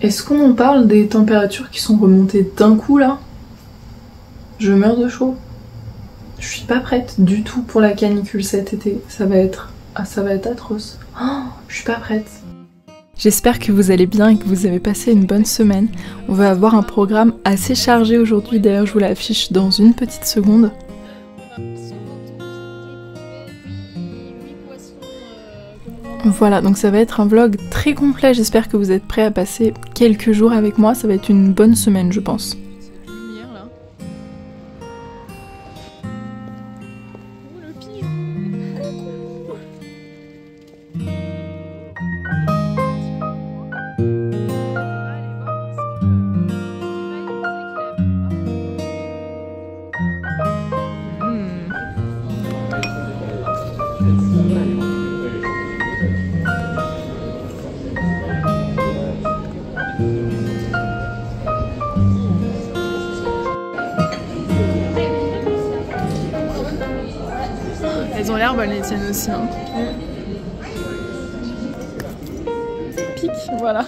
Est-ce qu'on en parle des températures qui sont remontées d'un coup là? Je meurs de chaud. Je suis pas prête du tout pour la canicule cet été. Ça va être atroce. Oh, je suis pas prête. J'espère que vous allez bien et que vous avez passé une bonne semaine. On va avoir un programme assez chargé aujourd'hui, d'ailleurs je vous l'affiche dans une petite seconde. Voilà, donc ça va être un vlog très complet, j'espère que vous êtes prêts à passer quelques jours avec moi, ça va être une bonne semaine je pense. Elles ont l'air bonnes les tiennes aussi. Hein. Pique, voilà.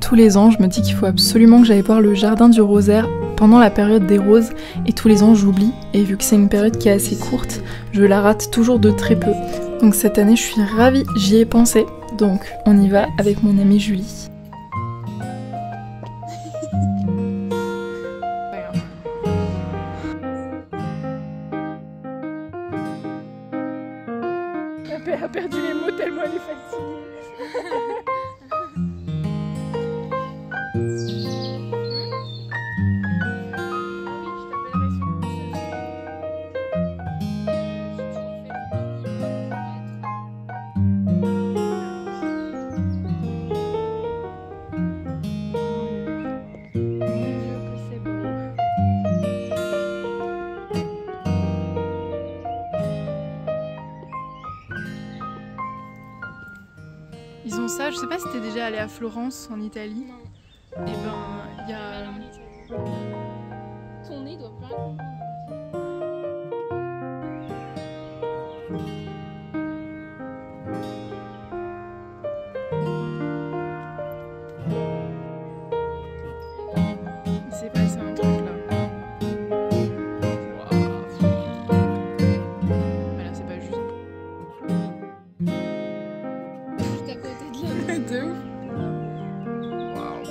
Tous les ans, je me dis qu'il faut absolument que j'aille voir le jardin du rosaire pendant la période des roses. Et tous les ans, j'oublie. Et vu que c'est une période qui est assez courte, je la rate toujours de très peu. Donc cette année, je suis ravie, j'y ai pensé. Donc on y va avec mon amie Julie. Elle a perdu les mots tellement elle est fatiguée. Ils ont ça, je sais pas si t'es déjà allé à Florence en Italie. Non. Et ben, il y a... Ton nez doit plus rien comprendre. Il s'est passé un truc là. Mais là c'est pas juste. Juste à côté de là. De ouf. Waouh.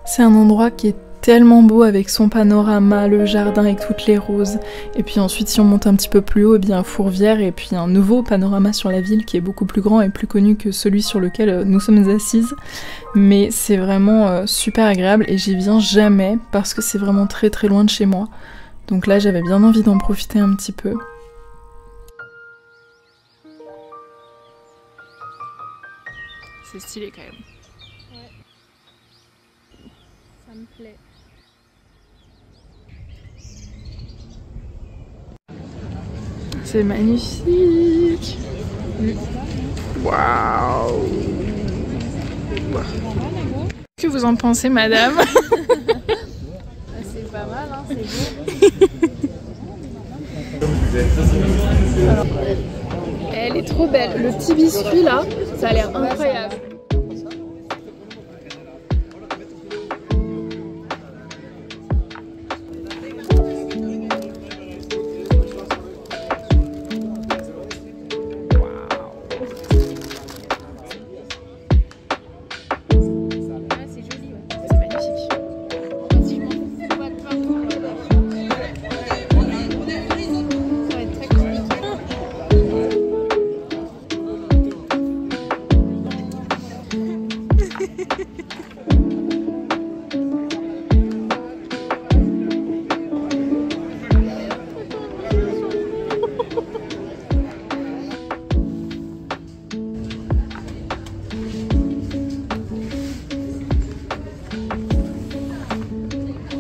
C'est un endroit qui est tellement beau avec son panorama, le jardin avec toutes les roses. Et puis ensuite si on monte un petit peu plus haut, eh bien Fourvière et puis un nouveau panorama sur la ville qui est beaucoup plus grand et plus connu que celui sur lequel nous sommes assises. Mais c'est vraiment super agréable et j'y viens jamais parce que c'est vraiment très très loin de chez moi. Donc là j'avais bien envie d'en profiter un petit peu. C'est stylé quand même. Ouais. Ça me plaît. C'est magnifique. Waouh. Qu'est-ce que vous en pensez, madame? C'est pas mal, hein, c'est beau. Alors, elle est trop belle. Le petit biscuit là, ça a l'air incroyable.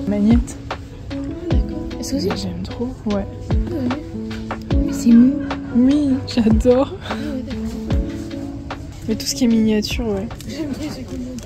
Magnette. D'accord. Est-ce que aussi J'aime trop, ouais. Mais c'est mou. Oui, j'adore. Ouais, d'accord. Mais tout ce qui est miniature, ouais. J'aime bien ce qui monte.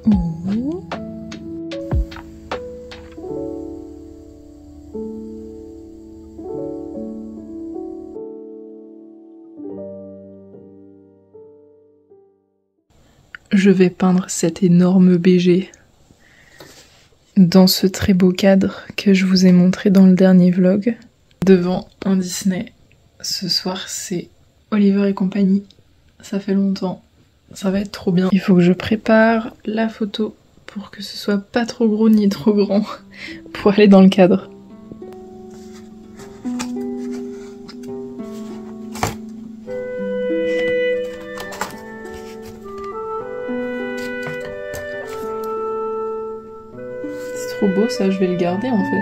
Oh. Je vais peindre cet énorme BG dans ce très beau cadre que je vous ai montré dans le dernier vlog, devant un Disney. Ce soir c'est Oliver et compagnie, ça fait longtemps, ça va être trop bien. Il faut que je prépare la photo pour que ce soit pas trop gros ni trop grand pour aller dans le cadre. C'est trop beau ça, je vais le garder en fait.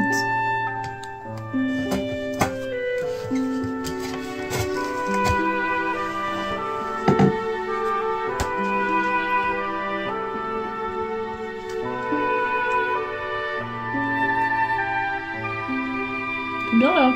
Bien là.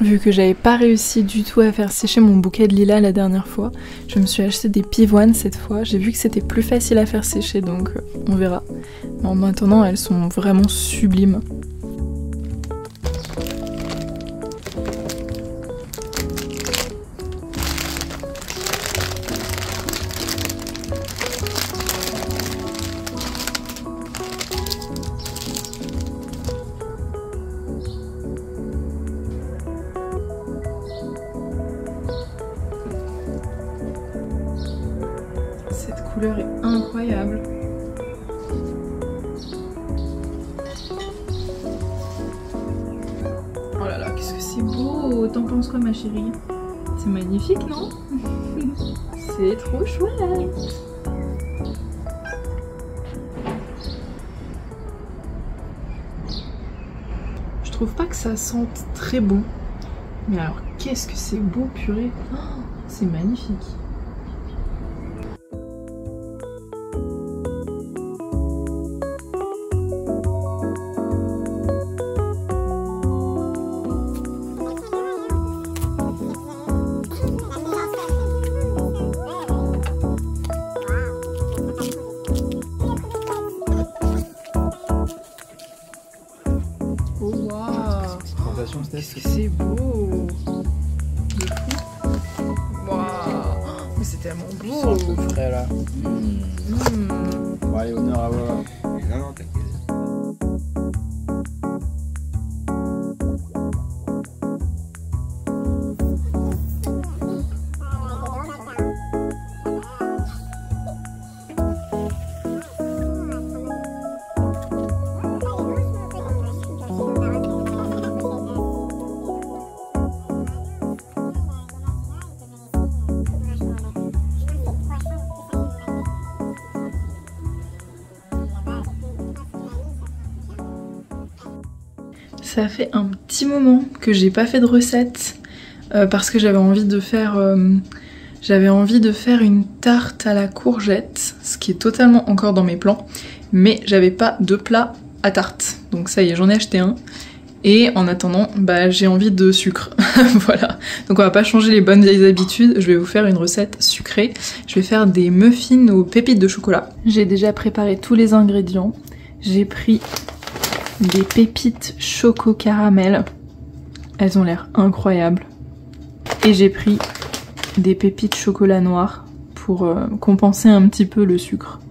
Vu que j'avais pas réussi du tout à faire sécher mon bouquet de lilas la dernière fois, je me suis acheté des pivoines cette fois. J'ai vu que c'était plus facile à faire sécher, donc on verra. Mais en attendant, elles sont vraiment sublimes. couleur est incroyable. Oh là là, qu'est-ce que c'est beau! T'en penses quoi ma chérie? C'est magnifique, non? C'est trop chouette! Je trouve pas que ça sente très bon. Mais alors, qu'est-ce que c'est beau, purée! Oh, c'est magnifique! Qu'est-ce que c'est beau! De fou! Waouh! Mais c'est tellement beau! C'est un peu frais là. Bon, allez, honneur à voir. Non, non, t'inquiète. Ça fait un petit moment que j'ai pas fait de recette parce que j'avais envie de faire une tarte à la courgette, ce qui est totalement encore dans mes plans, mais j'avais pas de plat à tarte. Donc ça y est, j'en ai acheté un. Et en attendant, bah, j'ai envie de sucre. Voilà. Donc on va pas changer les bonnes vieilles habitudes, je vais vous faire une recette sucrée. Je vais faire des muffins aux pépites de chocolat. J'ai déjà préparé tous les ingrédients. J'ai pris des pépites choco caramel. Elles ont l'air incroyables. Et j'ai pris des pépites chocolat noir pour compenser un petit peu le sucre.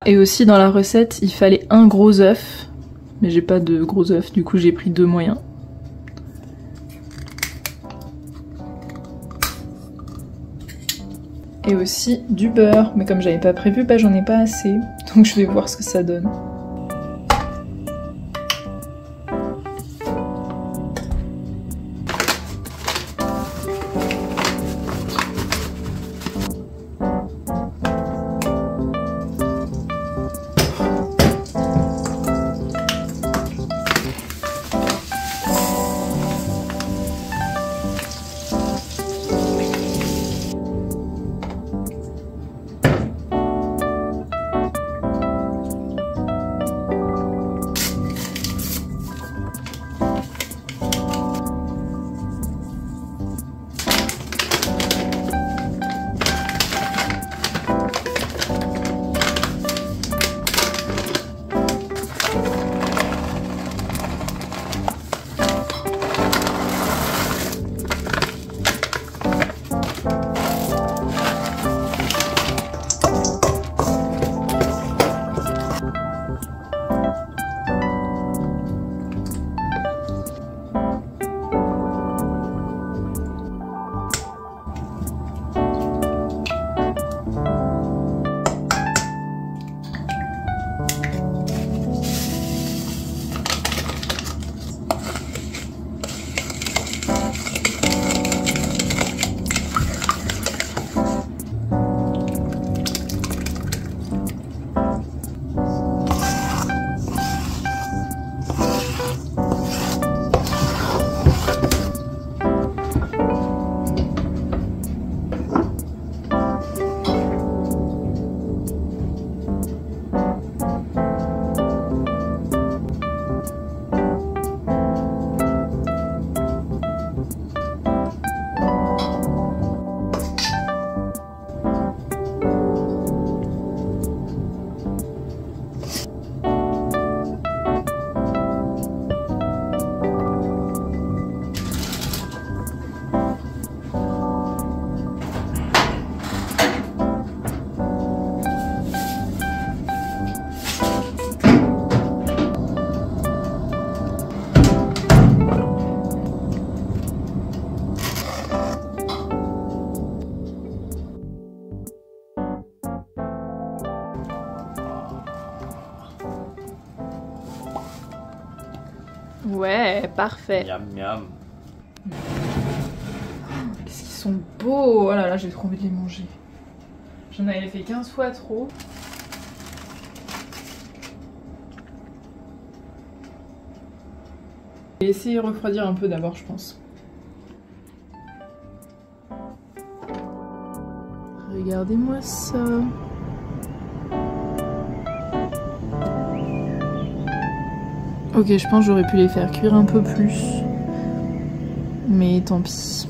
Et aussi dans la recette, il fallait un gros œuf. Mais j'ai pas de gros œufs, du coup j'ai pris 2 moyens. Et aussi du beurre, mais comme j'avais pas prévu, bah j'en ai pas assez. Donc je vais voir ce que ça donne. Ouais, parfait. Miam miam. Qu'est-ce qu'ils sont beaux. Oh là là, j'ai trop envie de les manger. J'en avais fait 15 fois trop. Je vais essayer de refroidir un peu d'abord, je pense. Regardez-moi ça. Ok, je pense que j'aurais pu les faire cuire un peu plus. Mais tant pis.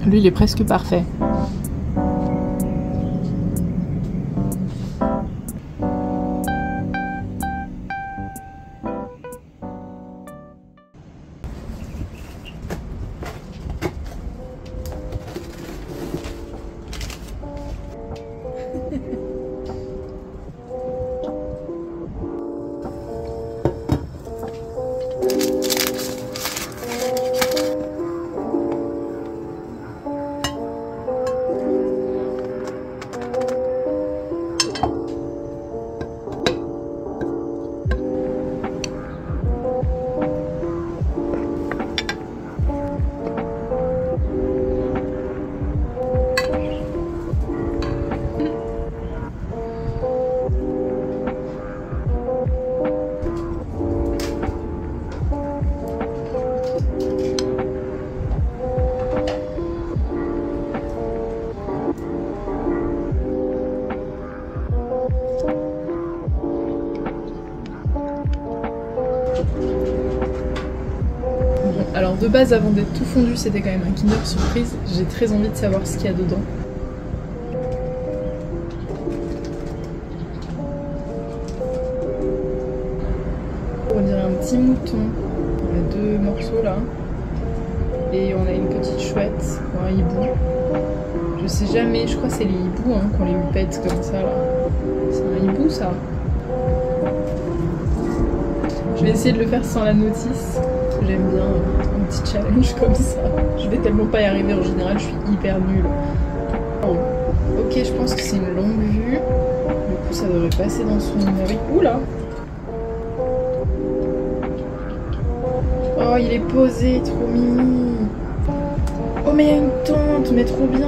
Lui, il est presque parfait. Alors de base, avant d'être tout fondu, c'était quand même un Kinder Surprise. J'ai très envie de savoir ce qu'il y a dedans. On dirait un petit mouton. On a deux morceaux là. Et on a une petite chouette ou un hibou. Je sais jamais, je crois que c'est les hiboux hein, qu'on les huppette comme ça là. C'est un hibou ça. Je vais essayer de le faire sans la notice. J'aime bien un petit challenge comme ça. Je vais tellement pas y arriver en général, je suis hyper nulle. Oh. Ok, je pense que c'est une longue vue. Du coup, ça devrait passer dans son numérique. Oula! Oh, il est posé, trop mimi. Oh, mais il y a une tente, mais trop bien.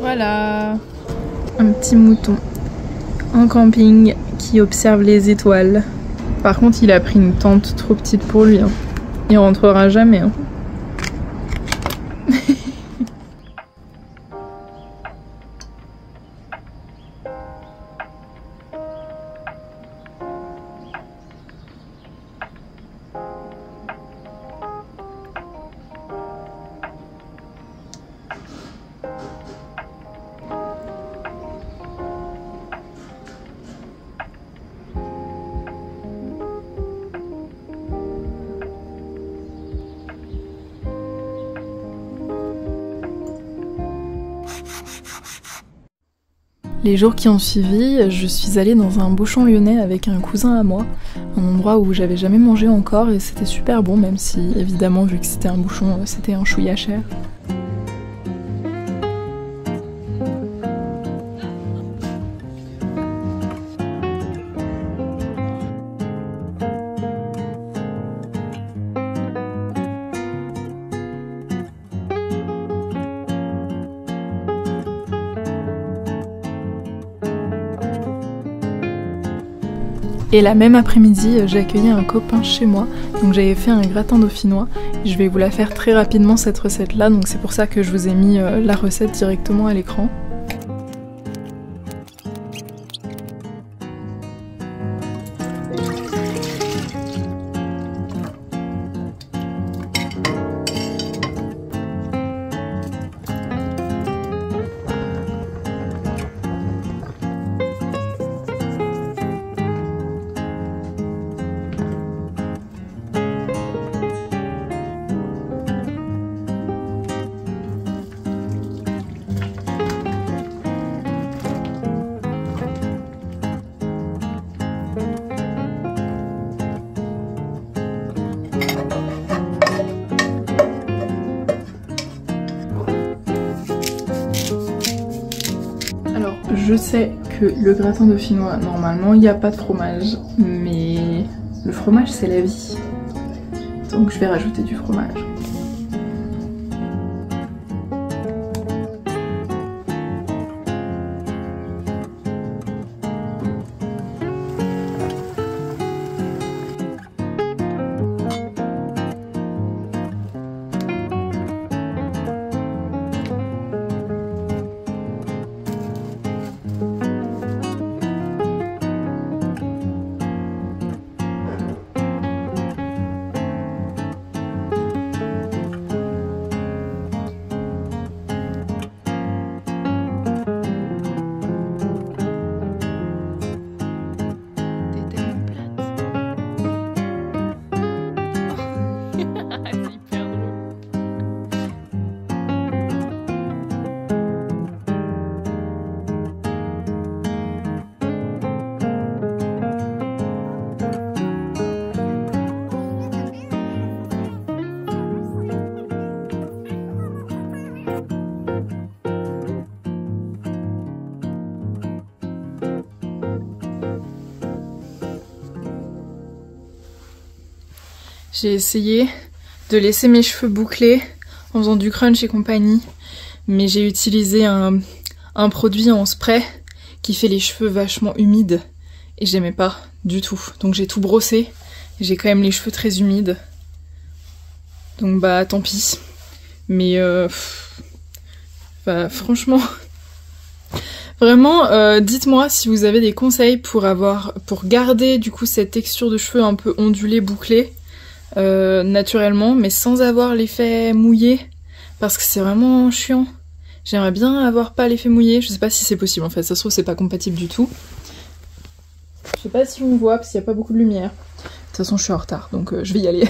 Voilà, un petit mouton en camping qui observe les étoiles. Par contre, il a pris une tente trop petite pour lui. Hein. Il rentrera jamais. Hein. Les jours qui ont suivi, je suis allée dans un bouchon lyonnais avec un cousin à moi, un endroit où j'avais jamais mangé encore et c'était super bon, même si évidemment vu que c'était un bouchon, c'était un chouïa cher. Et la même après-midi, j'ai accueilli un copain chez moi, donc j'avais fait un gratin dauphinois. Je vais vous la faire très rapidement cette recette-là, donc c'est pour ça que je vous ai mis la recette directement à l'écran. je sais que le gratin dauphinois, normalement, il n'y a pas de fromage, mais le fromage, c'est la vie. Donc je vais rajouter du fromage. J'ai essayé de laisser mes cheveux bouclés en faisant du crunch et compagnie, mais j'ai utilisé un produit en spray qui fait les cheveux vachement humides et j'aimais pas du tout. Donc j'ai tout brossé et j'ai quand même les cheveux très humides. Donc bah tant pis. Mais bah, franchement, vraiment dites-moi si vous avez des conseils pour garder du coup cette texture de cheveux un peu ondulée, bouclée. Naturellement, mais sans avoir l'effet mouillé, parce que c'est vraiment chiant. J'aimerais bien avoir pas l'effet mouillé, je sais pas si c'est possible en fait, ça se trouve c'est pas compatible du tout. Je sais pas si on me voit parce qu'il y a pas beaucoup de lumière. De toute façon je suis en retard donc je vais y aller.